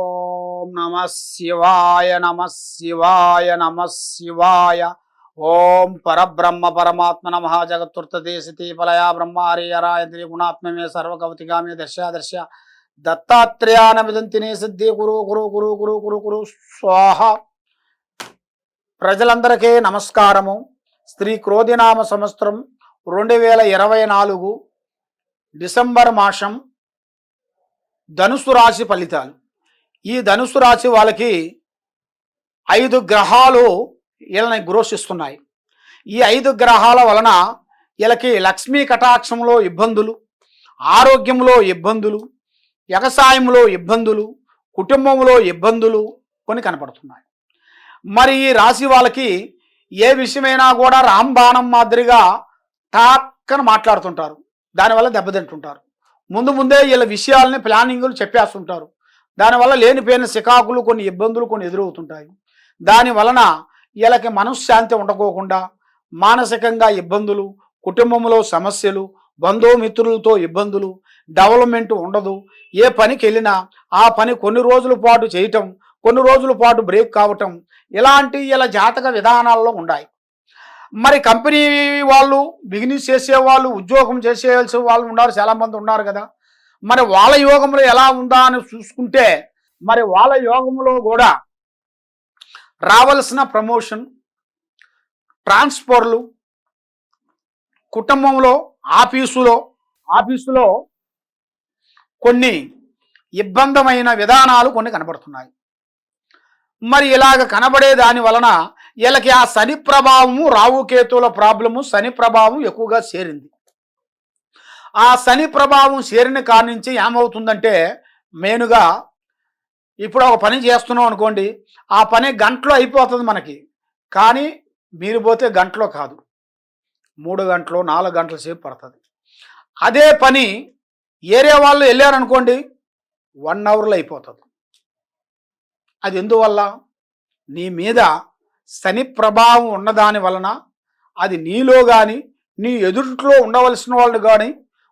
ఓం నమ శివాయ నమ శివాయ నమ శివాయ. ఓం పరబ్రహ్మ పరమాత్మ నమ జగత్తుర్తదేశితి ఫలయా బ్రహ్మారియరాయ త్రిగుణాత్మే సర్వకవతిగామి దర్శ దత్తాత్రేయాన విదంతిని సిద్ధి గురు గురు గురు గురు గురు గురు స్వాహ. ప్రజలందరికీ నమస్కారము. శ్రీ క్రోధినామ సంవత్సరం 2024 డిసెంబర్ మాసం ధనుసు రాశి ఫలితాలు. ఈ ధనుసు రాశి వాళ్ళకి 5 గ్రహాలు వీళ్ళని గ్రోషిస్తున్నాయి. ఈ 5 గ్రహాల వలన వీళ్ళకి లక్ష్మీ కటాక్షంలో ఇబ్బందులు, ఆరోగ్యంలో ఇబ్బందులు, వ్యవసాయంలో ఇబ్బందులు, కుటుంబంలో ఇబ్బందులు కొన్ని కనపడుతున్నాయి. మరి ఈ రాశి వాళ్ళకి ఏ విషయమైనా కూడా రాంబాణం మాదిరిగా టాక్కన మాట్లాడుతుంటారు. దానివల్ల దెబ్బతింటుంటారు. ముందే వీళ్ళ విషయాలని ప్లానింగులు చెప్పేస్తుంటారు. దానివల్ల లేనిపోయిన సికాకులు, కొన్ని ఇబ్బందులు కొన్ని ఎదురవుతుంటాయి. దాని వలన వీళ్ళకి మనశ్శాంతి ఉండకోకుండా మానసికంగా ఇబ్బందులు, కుటుంబంలో సమస్యలు, బంధుమిత్రులతో ఇబ్బందులు, డెవలప్మెంట్ ఉండదు. ఏ పనికి వెళ్ళినా ఆ పని కొన్ని రోజుల పాటు చేయటం, కొన్ని రోజుల పాటు బ్రేక్ కావటం, ఇలాంటి ఇలా జాతక విధానాల్లో ఉన్నాయి. మరి కంపెనీ వాళ్ళు, బిజినెస్ చేసేవాళ్ళు, ఉద్యోగం చేసేయాల్సిన వాళ్ళు ఉన్నారు, చాలామంది ఉన్నారు కదా. మరి వాళ్ళ యోగంలో ఎలా ఉందా అని చూసుకుంటే, మరి వాళ్ళ యోగంలో కూడా రావాల్సిన ప్రమోషన్, ట్రాన్స్ఫర్లు, కుటుంబంలో ఆఫీసులో కొన్ని ఇబ్బందమైన విధానాలు కొన్ని కనబడుతున్నాయి. మరి ఇలాగ కనబడే దాని వలన వీళ్ళకి ఆ శని ప్రభావము, రావుకేతువుల ప్రాబ్లము, శని ప్రభావం ఎక్కువగా చేరింది. ఆ శని ప్రభావం చేరిన కాడి నుంచి ఏమవుతుందంటే, మెయిన్గా ఇప్పుడు ఒక పని చేస్తున్నాం అనుకోండి, ఆ పని గంటలో అయిపోతుంది మనకి. కానీ మీరు పోతే గంటలో కాదు, 3 గంటలు 4 గంటల సేపు పడుతుంది. అదే పని ఏరియా వాళ్ళు వెళ్ళారనుకోండి, 1 అవర్లో అయిపోతుంది. అది ఎందువల్ల? నీ మీద శని ప్రభావం ఉన్నదాని వలన అది నీలో కానీ, నీ ఎదుట్లో ఉండవలసిన వాళ్ళు కానీ,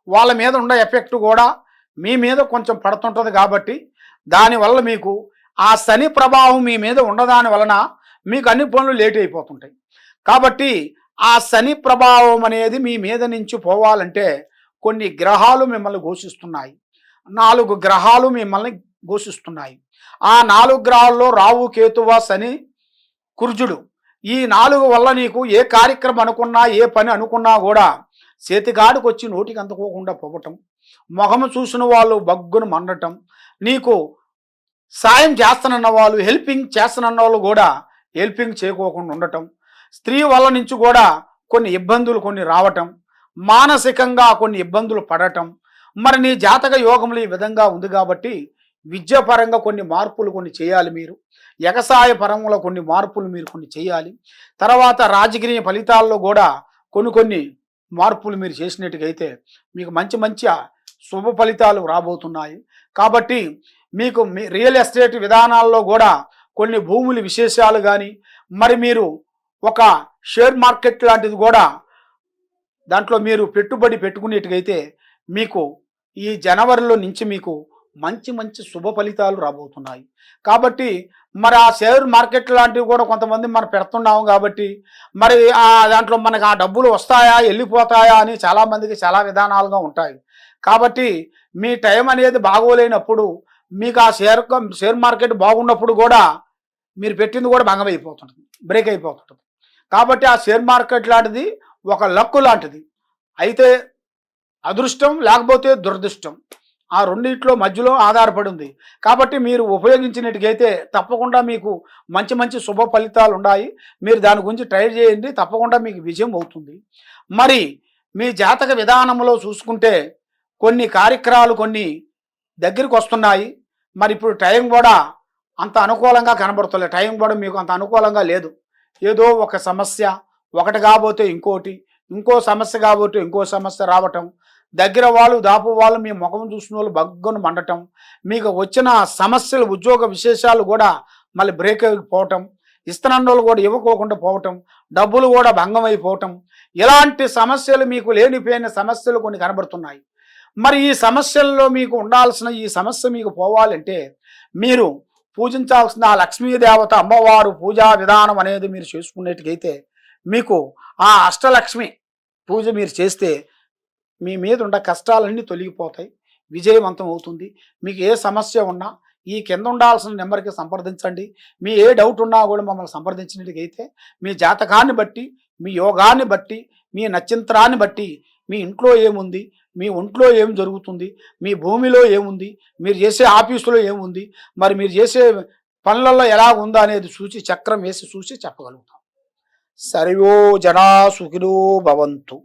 వాళ్ళ మీద ఉండే ఎఫెక్ట్ కూడా మీ మీద కొంచెం పడుతుంటుంది. కాబట్టి దానివల్ల మీకు ఆ శని ప్రభావం మీ మీద ఉండదాని వలన మీకు అన్ని పనులు లేట్ అయిపోతుంటాయి. కాబట్టి ఆ శని ప్రభావం అనేది మీ మీద నుంచి పోవాలంటే కొన్ని గ్రహాలు మిమ్మల్ని ఘోషిస్తున్నాయి. 4 గ్రహాలు మిమ్మల్ని ఘోషిస్తున్నాయి. ఆ 4 గ్రహాల్లో రావు, కేతువ, శని, కుర్జుడు. ఈ 4 వల్ల నీకు ఏ కార్యక్రమం అనుకున్నా, ఏ పని అనుకున్నా కూడా చేతిగాడికి వచ్చి నోటికి అందుకోకుండా పోవటం, మొహము చూసిన వాళ్ళు బగ్గును మండటం, నీకు సాయం చేస్తానన్న వాళ్ళు, హెల్పింగ్ చేస్తానన్న వాళ్ళు కూడా హెల్పింగ్ చేయకోకుండా ఉండటం, స్త్రీ వల్ల నుంచి కూడా కొన్ని ఇబ్బందులు కొన్ని రావటం, మానసికంగా కొన్ని ఇబ్బందులు పడటం. మరి నీ జాతక యోగంలో ఈ విధంగా ఉంది కాబట్టి విద్యాపరంగా కొన్ని మార్పులు కొన్ని చేయాలి మీరు. వ్యవసాయ పరంలో కొన్ని మార్పులు మీరు కొన్ని చేయాలి. తర్వాత రాజకీయ ఫలితాల్లో కూడా కొన్ని మార్పులు మీరు చేసినట్టుగైతే మీకు మంచి శుభ ఫలితాలు రాబోతున్నాయి. కాబట్టి మీకు రియల్ ఎస్టేట్ విధానాల్లో కూడా కొన్ని భూముల విశేషాలు కానీ, మరి మీరు ఒక షేర్ మార్కెట్ లాంటిది కూడా దాంట్లో మీరు పెట్టుబడి పెట్టుకునేట్టుగైతే మీకు ఈ జనవరిలో నుంచి మీకు మంచి శుభ ఫలితాలు రాబోతున్నాయి. కాబట్టి మరి ఆ షేర్ మార్కెట్ లాంటివి కూడా కొంతమంది మనం పెడుతున్నాము. కాబట్టి మరి ఆ దాంట్లో మనకు ఆ డబ్బులు వస్తాయా, వెళ్ళిపోతాయా అని చాలామందికి చాలా విధానాలుగా ఉంటాయి. కాబట్టి మీ టైం అనేది బాగోలేనప్పుడు, మీకు ఆ షేర్ మార్కెట్ బాగున్నప్పుడు కూడా మీరు పెట్టింది కూడా భంగమైపోతుంటుంది, బ్రేక్ అయిపోతుంటుంది. కాబట్టి ఆ షేర్ మార్కెట్ లాంటిది ఒక లక్కు లాంటిది. అయితే అదృష్టం లేకపోతే దురదృష్టం, ఆ రెండిట్లో మధ్యలో ఆధారపడి ఉంది. కాబట్టి మీరు ఉపయోగించినట్టుగైతే తప్పకుండా మీకు మంచి శుభ ఫలితాలు ఉన్నాయి. మీరు దాని గురించి ట్రై చేయండి, తప్పకుండా మీకు విజయం అవుతుంది. మరి మీ జాతక విధానంలో చూసుకుంటే కొన్ని కార్యక్రమాలు కొన్ని దగ్గరికి వస్తున్నాయి. మరి ఇప్పుడు టైం కూడా అంత అనుకూలంగా కనబడుతుంది. టైం కూడా మీకు అంత అనుకూలంగా లేదు. ఏదో ఒక సమస్య, ఒకటి కాబోతే ఇంకోటి, ఇంకో సమస్య కాబోతే ఇంకో సమస్య రావటం, దగ్గర వాళ్ళు దాపు వాళ్ళు మీ ముఖం చూసిన వాళ్ళు బగ్గును మండటం, మీకు వచ్చిన సమస్యలు, ఉద్యోగ విశేషాలు కూడా మళ్ళీ బ్రేక్ అయిపోవటం, ఇస్తున్న వాళ్ళు కూడా ఇవ్వకోకుండా పోవటం, డబ్బులు కూడా భంగం అయిపోవటం, ఇలాంటి సమస్యలు మీకు లేనిపోయిన సమస్యలు కొన్ని కనబడుతున్నాయి. మరి ఈ సమస్యల్లో మీకు ఉండాల్సిన ఈ సమస్య మీకు పోవాలంటే మీరు పూజించాల్సిన ఆ లక్ష్మీదేవత అమ్మవారు పూజా విధానం అనేది మీరు చేసుకునేట్టుకైతే మీకు ఆ అష్టలక్ష్మి పూజ మీరు చేస్తే మీ మీద ఉన్న కష్టాలన్నీ తొలగిపోతాయి, విజయవంతం అవుతుంది. మీకు ఏ సమస్య ఉన్నా ఈ కింద ఉండాల్సిన నెంబర్కి సంప్రదించండి. మీ ఏ డౌట్ ఉన్నా కూడా మమ్మల్ని సంప్రదించినట్టుకైతే మీ జాతకాన్ని బట్టి, మీ యోగాన్ని బట్టి, మీ నక్షత్రాన్ని బట్టి, మీ ఇంట్లో ఏముంది, మీ ఒంట్లో ఏం జరుగుతుంది, మీ భూమిలో ఏముంది, మీరు చేసే ఆఫీసులో ఏముంది, మరి మీరు చేసే పనులలో ఎలా ఉందా అనేది చూసి చక్రం వేసి చూసి చెప్పగలుగుతాం. సర్వో జనా సుఖినో భవంతు.